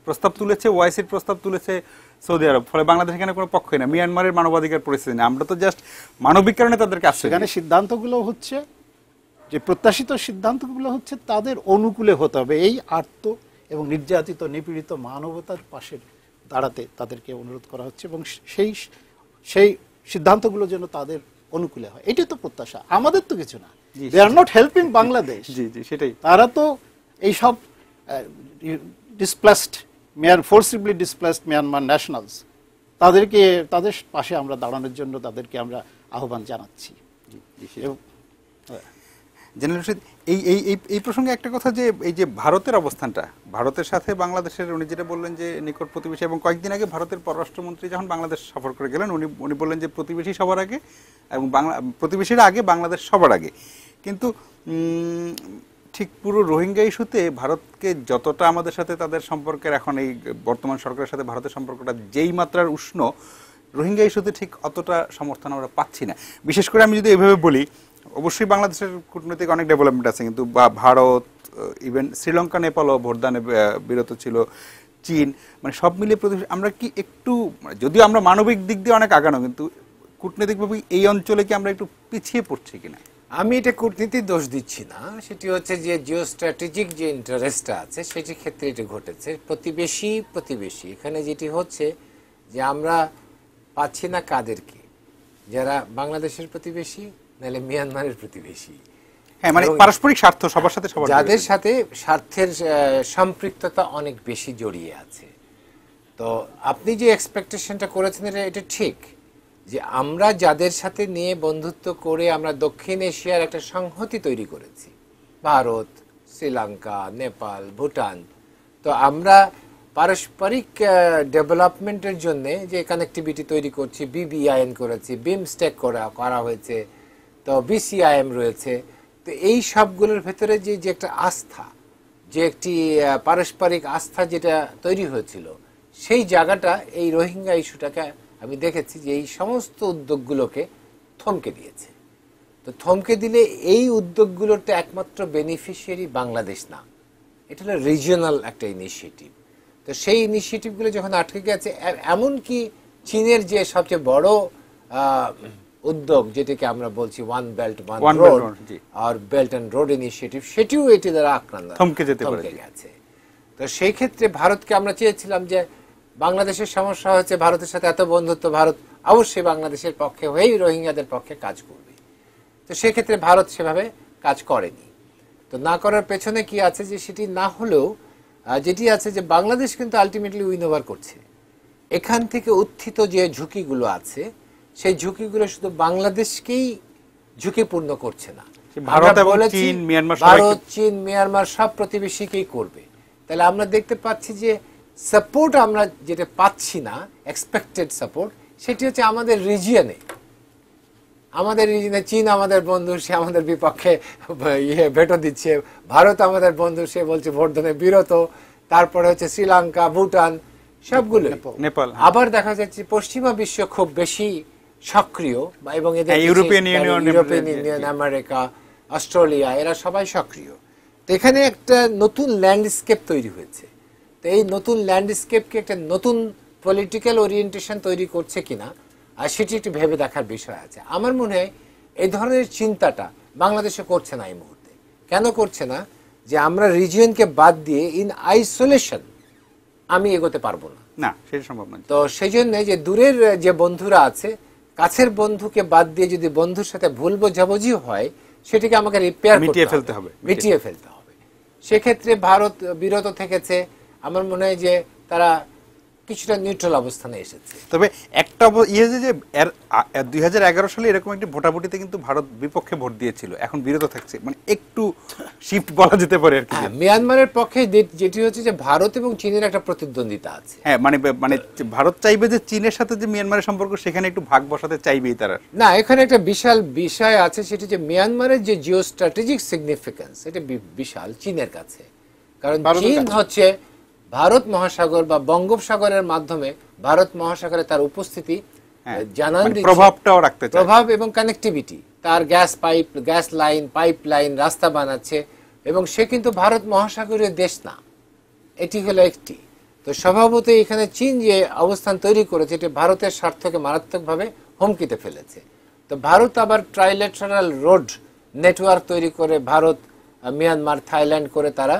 [SPEAKER 1] প্রস্তাব তুলেছে ওআইসির প্রস্তাব তুলেছে সৌদি আরব, ফলে বাংলাদেশ এখানে কোনো পক্ষই না। মিয়ানমারের মানবাধিকার পরিস্থিতি না, আমরা তো জাস্ট মানবিক কারণে তাদেরকে আসছে।
[SPEAKER 2] সেখানে সিদ্ধান্তগুলো হচ্ছে যে প্রত্যাশিত সিদ্ধান্তগুলো হচ্ছে তাদের অনুকূলে হতে হবে, এই আর্ত এবং নির্যাতিত, নিপীড়িত মানবতার পাশে দাঁড়াতে তাদেরকে অনুরোধ করা হচ্ছে এবং সেই সিদ্ধান্তগুলো যেন তাদের অনুকূলে হয়, এটাই তো প্রত্যাশা, আমাদের তো কিছু না। দে আর নট হেল্পিং বাংলাদেশ,
[SPEAKER 1] সেটাই।
[SPEAKER 2] তারা তো এইসব ডিসপ্লেসড ফোর্সিবলি ডিসপ্লেসড মিয়ানমার ন্যাশনালস, তাদের পাশে আমরা দাঁড়ানোর জন্য তাদেরকে আমরা আহ্বান জানাচ্ছি।
[SPEAKER 1] জেনারেল রশিদ, এই প্রসঙ্গে একটা কথা, যে এই যে ভারতের অবস্থানটা, ভারতের সাথে বাংলাদেশের, উনি যেটা বললেন যে নিকট প্রতিবেশী, এবং কয়েকদিন আগে ভারতের পররাষ্ট্রমন্ত্রী যখন বাংলাদেশ সফর করে গেলেন, উনি বললেন যে প্রতিবেশী সবার আগে এবং প্রতিবেশীরা আগে, বাংলাদেশ সবার আগে। কিন্তু ঠিক পুরো রোহিঙ্গা ইস্যুতে ভারতকে যতটা আমাদের সাথে তাদের সম্পর্কের, এখন এই বর্তমান সরকারের সাথে ভারতের সম্পর্কটা যেই মাত্রার উষ্ণ, রোহিঙ্গা ইস্যুতে ঠিক অতটা সমর্থন আমরা পাচ্ছি না। বিশেষ করে আমি যদি এভাবে বলি, অবশ্যই বাংলাদেশের কূটনৈতিক অনেক ডেভেলপমেন্ট আছে, কিন্তু ভারত, ইভেন শ্রীলঙ্কা, নেপালও ভোটদানে বিরত ছিল, চীন, মানে সব মিলিয়ে আমরা কি একটু, যদিও আমরা মানবিক দিক দিয়ে অনেক আগানো, কিন্তু কূটনৈতিকভাবে এই অঞ্চলে কি আমরা একটু পিছিয়ে পড়ছি কিনা?
[SPEAKER 3] আমি এটা কূটনীতির দোষ দিচ্ছি না, সেটি হচ্ছে যে জিও স্ট্র্যাটেজিক যে ইন্টারেস্টটা আছে সেটির ক্ষেত্রে এটি ঘটেছে। প্রতিবেশী এখানে যেটি হচ্ছে যে আমরা পাচ্ছি না কাদেরকে, যারা বাংলাদেশের প্রতিবেশী নাহলে মিয়ানমারের প্রতিবেশী,
[SPEAKER 1] হ্যাঁ, মানে পারস্পরিক স্বার্থ সবার সাথে,
[SPEAKER 3] যাদের সাথে স্বার্থের সম্পৃক্ততা অনেক বেশি জড়িয়ে আছে। তো আপনি যে এক্সপেকটেশনটা করেছেন এটা ঠিক, যে আমরা যাদের সাথে নিয়ে বন্ধুত্ব করে আমরা দক্ষিণ এশিয়ার একটা সংহতি তৈরি করেছি, ভারত, শ্রীলঙ্কা, নেপাল, ভুটান, তো আমরা পারস্পরিক ডেভেলপমেন্টের জন্য যে কানেক্টিভিটি তৈরি করছি, বিবিআইএন করেছি, বিমস্টেক করা হয়েছে, তো বিসিআইএম রয়েছে। তো এই সবগুলোর ভেতরে যে একটা আস্থা, যে একটি পারস্পরিক আস্থা যেটা তৈরি হয়েছিল, সেই জায়গাটা এই রোহিঙ্গা ইস্যুটাকে আমি দেখেছি যে এই সমস্ত উদ্যোগগুলোকে থমকে দিয়েছে। তো থমকে দিলে এই উদ্যোগগুলোর তো একমাত্র বেনিফিশিয়ারি বাংলাদেশ না, এটা হলো রিজিওনাল একটা ইনিশিয়েটিভ। তো সেই ইনিশিয়েটিভগুলো যখন আটকে গেছে, এমনকি চীনের যে সবচেয়ে বড় উদ্যোগ যেটাকে আমরা বলছি ওয়ান বেল্ট ওয়ান রোড আর বেল্ট অ্যান্ড রোড ইনিশিয়েটিভ, সেটিও এটি দ্বারা আক্রান্ত
[SPEAKER 1] থমকে
[SPEAKER 3] গেছে। তো সেই ক্ষেত্রে ভারতকে আমরা চেয়েছিলাম যে বাংলাদেশের সমস্যা হচ্ছে ভারতের সাথে এত বন্ধুত্ব, ভারত অবশ্যই বাংলাদেশের পক্ষে হয়েই রোহিঙ্গাদের পক্ষে কাজ করবে। তো সেক্ষেত্রে ভারত সেভাবে কাজ করেনি। তো না করার পেছনে কি আছে, যে সেটি না হলেও যেটি আছে যে বাংলাদেশ কিন্তু আলটিমেটলি উইন ওভার করছে। এখান থেকে উত্থিত যে ঝুঁকিগুলো আছে, সেই ঝুঁকিগুলো শুধু বাংলাদেশকেই ঝুঁকিপূর্ণ করছে না,
[SPEAKER 1] ভারত,
[SPEAKER 3] চীন, মিয়ানমার সব প্রতিবেশীকেই করবে। তাহলে আমরা দেখতে পাচ্ছি যে সাপোর্ট আমরা যেটা পাচ্ছি না, এক্সপেক্টেড সাপোর্ট, সেটি হচ্ছে আমাদের রিজিয়নে। চীন আমাদের বন্ধু, সে আমাদের বিপক্ষে ভেটো দিচ্ছে। ভারত আমাদের বন্ধু, সে বলছে ভোট দানে বিরত। তারপরে হচ্ছে শ্রীলঙ্কা, ভুটান, সবগুলো,
[SPEAKER 1] নেপাল।
[SPEAKER 3] আবার দেখা যাচ্ছে পশ্চিমা বিশ্ব খুব বেশি সক্রিয়, এবং এদের
[SPEAKER 1] ইউরোপিয়ান ইউনিয়ন,
[SPEAKER 3] আমেরিকা, অস্ট্রেলিয়া, এরা সবাই সক্রিয়। তো এখানে একটা নতুন ল্যান্ডস্কেপ তৈরি হয়েছে। তো এই নতুন ল্যান্ডস্কেপকে একটা নতুন পলিটিক্যাল ওরিয়েন্টেশন তৈরি করছে কিনা, আর সেটি একটু ভেবে দেখার বিষয় আছে। আমার মনে হয় এই ধরনের চিন্তাটা বাংলাদেশে করছে না এই মুহূর্তে। কেন করছে না? যে আমরা রিজিয়নকে বাদ দিয়ে ইন আইসোলেশন আমি এগোতে পারবো না,
[SPEAKER 1] না সেটা সম্ভব না।
[SPEAKER 3] তো সেই জন্য যে দূরের যে বন্ধুরা আছে, কাছের বন্ধুকে বাদ দিয়ে যদি বন্ধুর সাথে ভুল বোঝাবুঝি হয়, সেটিকে আমাকে
[SPEAKER 1] মিটিয়ে ফেলতে হবে।
[SPEAKER 3] সেক্ষেত্রে ভারত বিরত থেকেছে। আমার মনে হয় যে তারা কিছুটা নিউট্রাল অবস্থানে এসেছে।
[SPEAKER 1] তবে একটা যে 2011 সালে এরকম একটি ভোটাভুটিতে কিন্তু ভারত বিপক্ষে ভোট দিয়েছিল, এখন বিরত থাকছে, মানে একটু শিফট বলা যেতে পারে আর কি।
[SPEAKER 3] মিয়ানমারের পক্ষে যেটি হচ্ছে যে ভারত এবং চীনের একটা প্রতিদ্বন্দ্বিতা আছে।
[SPEAKER 1] হ্যাঁ, মানে ভারত চাইবে যে চীনের সাথে যে মিয়ানমারের সম্পর্ক, সেখানে একটু ভাগ বসাতে চাইবেই তারা।
[SPEAKER 3] না, এখানে একটা বিশাল বিষয় আছে, সেটি যে মিয়ানমারের যে জিও স্ট্র্যাটেজিক সিগনিফিকেন্স, এটা বিশাল চীনের কাছে। কারণ চীন হচ্ছে ভারত মহাসাগর বা বঙ্গোপসাগরের মাধ্যমে ভারত মহাসাগরে তার উপস্থিতি জানান দিচ্ছে,
[SPEAKER 1] প্রভাবটাও রাখতে চায়,
[SPEAKER 3] প্রভাব এবং কানেক্টিভিটি। তার গ্যাস লাইন, পাইপ লাইন, রাস্তা বানাচ্ছে, এবং সে কিন্তু ভারত মহাসাগরীয় দেশ না, এটি হলো একটি। তো স্বভাবতই এখানে চীন যে অবস্থান তৈরি করেছে, এটি ভারতের স্বার্থকে মারাত্মকভাবে হুমকিতে ফেলেছে। তো ভারত আবার ট্রাইলেটারাল রোড নেটওয়ার্ক তৈরি করে, ভারত, মিয়ানমার, থাইল্যান্ড করে তারা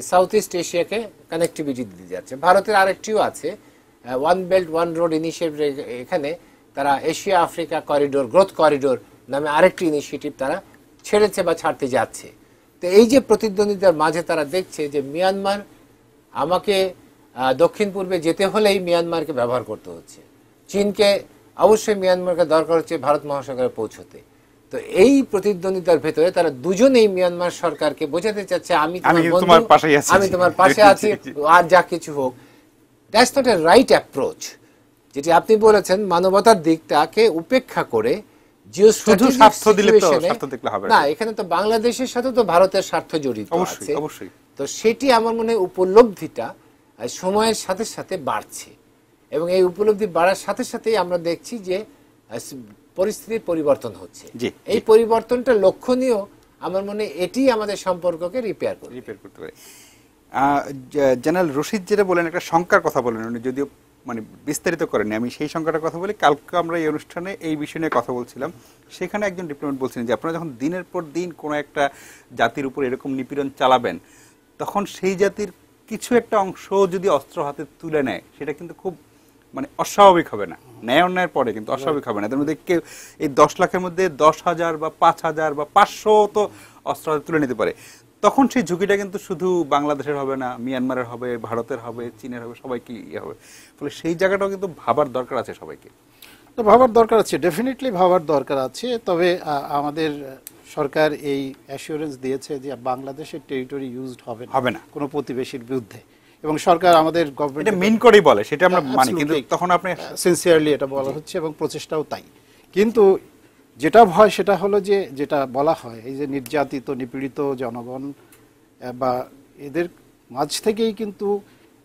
[SPEAKER 3] সাউথ ইস্ট এশিয়াকে কানেক্টিভিটি দিতে যাচ্ছে। ভারতের আরেকটিও আছে, one belt one road initiative. এখানে তারা Asia Africa corridor, growth corridor নামে আরেকটি ইনিশিয়েটিভ তারা ছেড়েছে বা ছাড়তে যাচ্ছে। তো এই যে প্রতিদ্বন্দ্বিতার মাঝে তারা দেখছে যে মিয়ানমার, আমাকে দক্ষিণ পূর্বে যেতে হলেই মিয়ানমারকে ব্যবহার করতে হচ্ছে, চীনকে অবশ্যই মিয়ানমারকে দরকার হচ্ছে ভারত মহাসাগরে পৌঁছতে। তো এই প্রতিদ্বন্দ্বিতার ভেতরে তারা দুজনেই মিয়ানমার সরকারকে বোঝাতে চাচ্ছে আমি তোমার পাশে আছি, আর যা কিছু হোক। That's not a right approach. যেটি আপনি বলেছেন, মানবতার দিকটাকে উপেক্ষা করে না, এখানে তো বাংলাদেশের সাথে তো ভারতের স্বার্থ জড়িত আছে। তো সেটি আমার মনে হয় উপলব্ধিটা সময়ের সাথে সাথে বাড়ছে, এবং এই উপলব্ধি বাড়ার সাথে সাথেই আমরা দেখছি যে পরিস্থিতির পরিবর্তন হচ্ছে। এই পরিবর্তনটা লক্ষণীয়। আমার মনে এটি আমাদের সম্পর্ককে রিপেয়ার করতে পারে।
[SPEAKER 1] জেনারেল রশিদ যেটা বলেন, একটা শঙ্কার কথা বলেন, উনি যদিও মানে বিস্তারিত করেনি, আমি সেই সংখ্যাটার কথা বলি। কালকে আমরা এই অনুষ্ঠানে এই বিষয় নিয়ে কথা বলছিলাম, সেখানে একজন ডিপ্লোমেট বলছিলেন যে আপনারা যখন দিনের পর দিন কোনো একটা জাতির উপর এরকম নিপীড়ন চালাবেন, তখন সেই জাতির কিছু একটা অংশ যদি অস্ত্র হাতে তুলে নেয়, সেটা কিন্তু খুব মানে অস্বাভাবিক হবে না, ন্যায় অন্যায়ের পরে কিন্তু অস্বাভাবিক হবে না। তার মধ্যে কেউ এই 10 লাখের মধ্যে 10,000 বা 5,000 বা 500 তো অস্ত্র হাতে তুলে নিতে পারে। তখন সেই ঝুঁকিটা কিন্তু শুধু বাংলাদেশের হবে না, মিয়ানমারের হবে, ভারতের হবে, চীনের হবে, সবাইকে হবে। ফলে সেই জায়গাটাও কিন্তু ভাবার দরকার আছে সবাইকে।
[SPEAKER 2] তো ভাবার দরকার আছে, ডেফিনেটলি ভাবার দরকার আছে। তবে আমাদের সরকার এই অ্যাসিওরেন্স দিয়েছে যে বাংলাদেশের টেরিটরি ইউজড হবে না কোনো প্রতিবেশীর বিরুদ্ধে, এবং সরকার আমাদের গভর্নমেন্ট
[SPEAKER 1] এটা মেইন করেই বলে, সেটা আমরা মানি, কিন্তু তখন আপনি
[SPEAKER 2] সিনসিয়ারলি এটা বলা হচ্ছে এবং প্রচেষ্টাও তাই। কিন্তু যেটা ভয় সেটা হলো যে যেটা বলা হয়, এই যে নির্যাতিত নিপীড়িত জনগণ বা এদের মাঝ থেকেই কিন্তু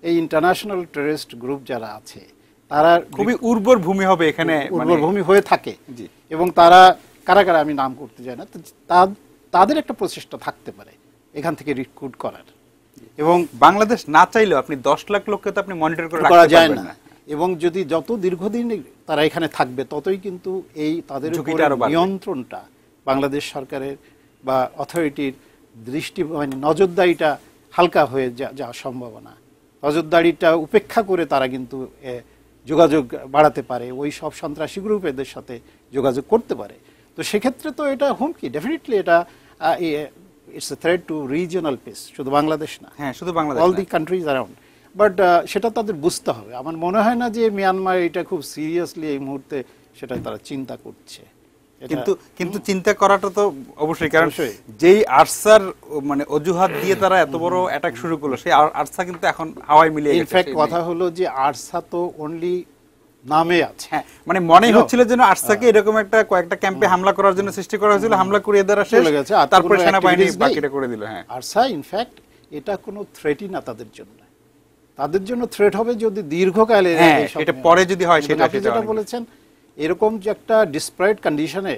[SPEAKER 2] এই ইন্টারন্যাশনাল টেররিস্ট গ্রুপ যারা আছে, তারা
[SPEAKER 1] খুবই উর্বর ভূমি হবে এখানে,
[SPEAKER 2] উর্বর ভূমি হয়ে থাকে, এবং তারা কারা কারা আমি নাম করতে চাই না, তাদের একটা প্রচেষ্টা থাকতে পারে এখান থেকে রিক্রুট করার, এবং
[SPEAKER 1] বাংলাদেশ না চাইলেও আপনি 10 লাখ লোককে তো আপনি মনিটর করে
[SPEAKER 2] করা
[SPEAKER 1] রাখতে
[SPEAKER 2] যায়
[SPEAKER 1] পারবেন
[SPEAKER 2] না।
[SPEAKER 1] না।
[SPEAKER 2] এবং যদি যত দীর্ঘদিন তারা এখানে থাকবে ততই কিন্তু এই তাদের উপর
[SPEAKER 1] ঝুঁকিটা আরো বাড়বে।
[SPEAKER 2] নিয়ন্ত্রণটা বাংলাদেশ সরকারের বা অথরিটির দৃষ্টি মানে নজরদারিটা হালকা হয়ে যাওয়ার সম্ভাবনা। নজরদারিটা উপেক্ষা করে তারা কিন্তু যোগাযোগ বাড়াতে পারে, ওই সব সন্ত্রাসী গ্রুপেদের সাথে যোগাযোগ করতে পারে। তো সেক্ষেত্রে তো এটা হুমকি, ডেফিনেটলি এটা it's a threat to regional piece, শুধু বাংলাদেশ না,
[SPEAKER 1] হ্যাঁ, শুধু বাংলাদেশ
[SPEAKER 2] অল
[SPEAKER 1] না।
[SPEAKER 2] The country's around. বাট সেটা তাদের বুঝতে হবে। আমার মনে হয় না যে মিয়ানমার এটা খুব সিরিয়াসলি এই মুহূর্তে সেটা তারা চিন্তা করছে।
[SPEAKER 1] কিন্তু চিন্তা করাটা তো অবশ্যই, কারণ
[SPEAKER 2] অবশ্যই।
[SPEAKER 1] যেই আরসার মানে অজুহাত দিয়ে তারা এত বড় অ্যাটাক শুরু করলো, সেই আরসা কিন্তু এখন হাওয়ায় মিলিয়ে গেছে।
[SPEAKER 2] ইনফ্যাক্ট কথা হলো যে আরসা তো অনলি নামে আছে।
[SPEAKER 1] হ্যাঁ, মানে মনেই হচ্ছিল যেন আরসাকে এরকম একটা কয়েকটা ক্যাম্পে হামলা করার জন্য সৃষ্টি করা হয়েছিল, হামলা করিয়ে দেওয়া শেষ,
[SPEAKER 2] চলে গেছে, আর
[SPEAKER 1] তারপরে
[SPEAKER 2] কোনো
[SPEAKER 1] সেনাবাহিনী
[SPEAKER 2] activities নেই।
[SPEAKER 1] বাকিটা করে দিল। হ্যাঁ,
[SPEAKER 2] আরসা ইনফ্যাক্ট এটা কোনো থ্রেটই না তাদের জন্য। তাদের জন্য থ্রেট হবে যদি দীর্ঘকালে
[SPEAKER 1] হ্যাঁ,
[SPEAKER 2] এইসব
[SPEAKER 1] এটা পরে যদি হয়
[SPEAKER 2] এবং
[SPEAKER 1] সেটা
[SPEAKER 2] আপনি যেটা বলেছেন, এরকম যে একটা ডিসপারেট কন্ডিশনে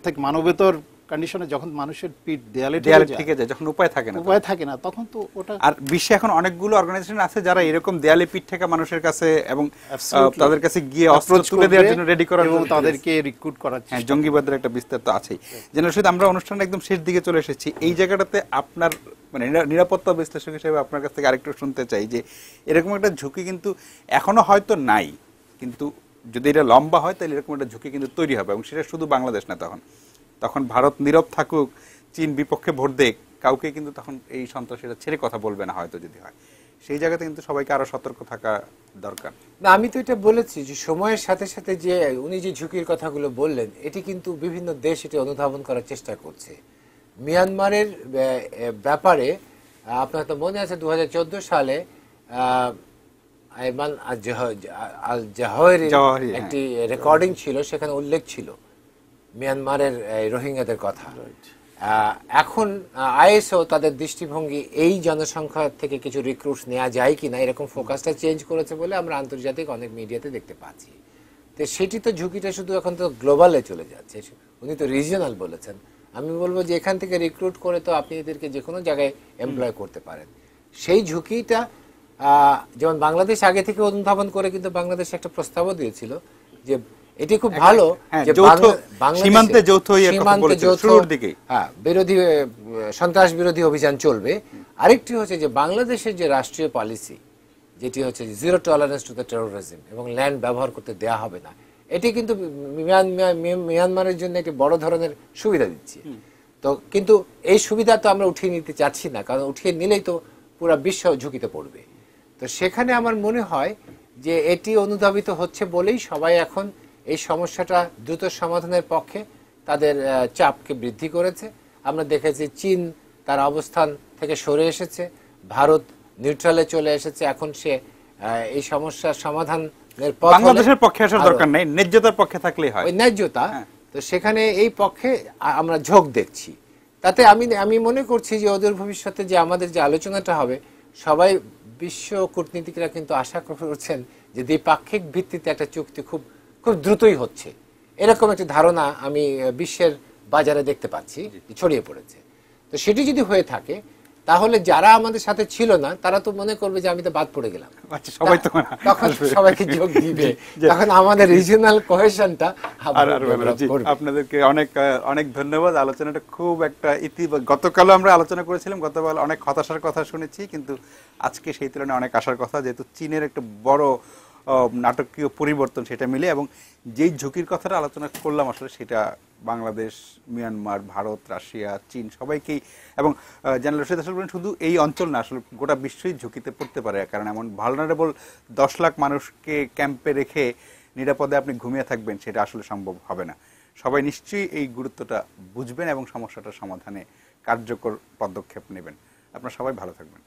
[SPEAKER 2] থেকে মানবেতর কন্ডিশনে যখন মানুষের পিঠ দেয়ালে
[SPEAKER 1] দেয়ালে
[SPEAKER 2] ঠেকে
[SPEAKER 1] ঠিক আছে, যখন উপায় থাকে না।
[SPEAKER 2] উপায় থাকে না, তখন তো ওটা
[SPEAKER 1] আর বিশ্বে এখন অনেকগুলো অর্গানাইজেশন আছে যারা এরকম দেয়ালে পিঠ ঠেকা মানুষের কাছে এবং
[SPEAKER 2] Absolutely.
[SPEAKER 1] তাদের কাছে গিয়ে অস্ত্র
[SPEAKER 2] approach
[SPEAKER 1] তুলে দেওয়ার
[SPEAKER 2] করবে
[SPEAKER 1] জন্য রেডি করার
[SPEAKER 2] এবং
[SPEAKER 1] জন্য
[SPEAKER 2] তাদেরকে রিক্রুট করার
[SPEAKER 1] হ্যাঁ,
[SPEAKER 2] চেষ্টা
[SPEAKER 1] জঙ্গিবাদের একটা বিস্তার তো আছেই। জেনারেল শহীদ, আমরা অনুষ্ঠানের একদম শেষ দিকে চলে এসেছি। এই জায়গাটাতে আপনার মানে নিরাপত্তা বিশ্লেষক হিসেবে আপনার কাছ থেকে আরেকটু শুনতে চাই যে এরকম একটা ঝুঁকি কিন্তু এখনো হয়তো নাই, কিন্তু যদি এটা লম্বা হয় তাহলে এরকম একটা ঝুঁকি কিন্তু তৈরি হবে, এবং সেটা শুধু বাংলাদেশ না, তখন ভারত নীরব থাকুক, চীন বিপক্ষে ভোট দেখ, কাউকে কিন্তু তখন এই সন্ত্রাসীরা ছেড়ে কথা বলবে না হয়তো যদি হয়। সেই জায়গাতে কিন্তু সবাইকে আরো সতর্ক থাকা দরকার।
[SPEAKER 3] না, আমি তো এটা বলেছি যে সময়ের সাথে সাথে যে উনি যে ঝুঁকির কথাগুলো বললেন, এটি কিন্তু বিভিন্ন দেশ এটি অনুধাবন করার চেষ্টা করছে। মিয়ানমারের ব্যাপারে আপনার তো মনে আছে 2014 সালে আইমান আল জাওয়াহিরির
[SPEAKER 1] জাওয়াহিরি, হ্যাঁ।
[SPEAKER 3] একটি রেকর্ডিং ছিল, সেখানে উল্লেখ ছিল মিয়ানমারের রোহিঙ্গাদের কথা। এখন আইএসও তাদের দৃষ্টিভঙ্গি এই জনসংখ্যা থেকে কিছু রিক্রুটস নেওয়া যায় কিনা এরকম ফোকাসটা চেঞ্জ করেছে বলে আমরা আন্তর্জাতিক অনেক মিডিয়াতে দেখতে পাচ্ছি। তো সেটি তো ঝুঁকিটা শুধু এখন তো গ্লোবালে চলে যাচ্ছে, উনি তো রিজিওনাল বলেছেন। আমি বলবো যে এখান থেকে রিক্রুট করে তো আপনি এদেরকে যে কোনো জায়গায় এমপ্লয় করতে পারেন। সেই ঝুঁকিটা যেমন বাংলাদেশ আগে থেকে অনুধাবন করে কিন্তু বাংলাদেশ একটা প্রস্তাবও দিয়েছিল যে এটি খুব ভালো যে
[SPEAKER 1] সীমান্তে যৌথ শুরুর দিকে
[SPEAKER 3] বিরোধী সন্ত্রাস বিরোধী অভিযান চলবে। আরেকটি হচ্ছে যে বাংলাদেশের যে রাষ্ট্রীয় পলিসি, যেটি হচ্ছে zero tolerance to the terrorism এবং ল্যান্ড ব্যবহার করতে দেয়া হবে না, এটি কিন্তু মিয়ানমারের জন্য একটি বড় ধরনের সুবিধা দিচ্ছে। তো কিন্তু এই সুবিধা তো আমরা উঠিয়ে নিতে চাচ্ছি না, কারণ উঠিয়ে নিলেই তো পুরো বিশ্ব ঝুঁকিতে পড়বে। তো সেখানে আমার মনে হয় যে এটি অনুধাবিত হচ্ছে বলেই সবাই এখন এই সমস্যাটা দ্রুত সমাধানের পক্ষে তাদের চাপকে বৃদ্ধি করেছে। আমরা দেখেছি চীন তার অবস্থান থেকে সরে এসেছে, ভারত নিউট্রালে চলে এসেছে। এখন সে এই সমস্যার সমাধানের পথ
[SPEAKER 1] বাংলাদেশের পক্ষে আসার দরকার নেই, ন্যায্যতার পক্ষে থাকলেই হয়।
[SPEAKER 3] ওই ন্যায্যতা, তো সেখানে এই পক্ষে আমরা ঝোঁক দেখছি। তাতে আমি মনে করছি যে অদূর ভবিষ্যতে যে আমাদের যে আলোচনাটা হবে, সবাই বিশ্ব কূটনীতিকরা কিন্তু আশা করছেন যে দ্বিপাক্ষিক ভিত্তিতে একটা চুক্তি খুব খুব দ্রুতই হচ্ছে, এরকম একটা ধারণা আমি বিশ্বের বাজারে দেখতে পাচ্ছি ছড়িয়ে পড়েছে। তো সেটি যদি হয়ে থাকে তাহলে যারা আমাদের সাথে ছিল না তারা তো মনে করবে যে আমি তো বাদ পড়ে গেলাম, তখন সবাইকে যোগ দিবে, তখন আমাদের রিজিওনাল কোহেশনটা।
[SPEAKER 1] আপনাদেরকে অনেক অনেক ধন্যবাদ। আলোচনাটা খুব একটা গতকালও আমরা আলোচনা করেছিলাম, গতকাল অনেক হতাশার কথা শুনেছি, কিন্তু আজকে সেই তুলনায় অনেক আশার কথা, যেহেতু চীনের একটা বড় নাটকীয় পরিবর্তন সেটা মিলে, এবং যেই ঝুঁকির কথাটা আলোচনা করলাম আসলে সেটা বাংলাদেশ, মিয়ানমার, ভারত, রাশিয়া, চীন সবাইকেই, এবং জেনারেল রশিদ আসলে শুধু এই অঞ্চল না, আসলে গোটা বিশ্বই ঝুঁকিতে পড়তে পারে, কারণ এমন ভালনারেবল 10 লাখ মানুষকে ক্যাম্পে রেখে নিরাপদে আপনি ঘুমিয়ে থাকবেন সেটা আসলে সম্ভব হবে না। সবাই নিশ্চয়ই এই গুরুত্বটা বুঝবেন এবং সমস্যাটার সমাধানে কার্যকর পদক্ষেপ নেবেন। আপনারা সবাই ভালো থাকবেন।